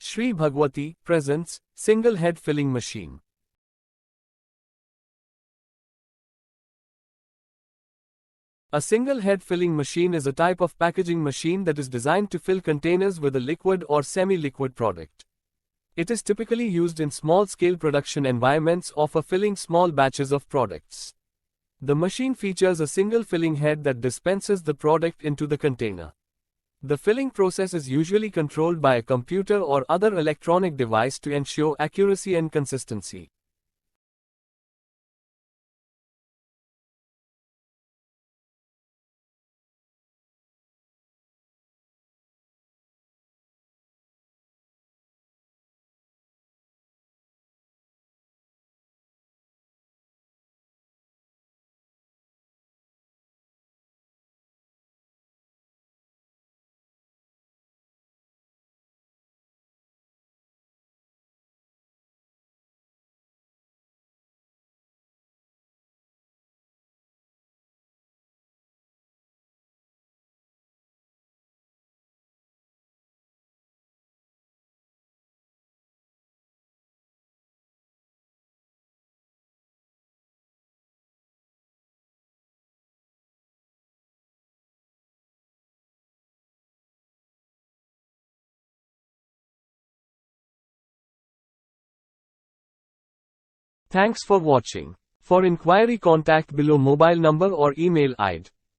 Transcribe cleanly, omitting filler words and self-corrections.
Shri Bhagwati presents single head filling machine. A single head filling machine is a type of packaging machine that is designed to fill containers with a liquid or semi-liquid product. It is typically used in small-scale production environments or for filling small batches of products. The machine features a single filling head that dispenses the product into the container. The filling process is usually controlled by a computer or other electronic device to ensure accuracy and consistency. Thanks for watching. For inquiry, contact below mobile number or email ID.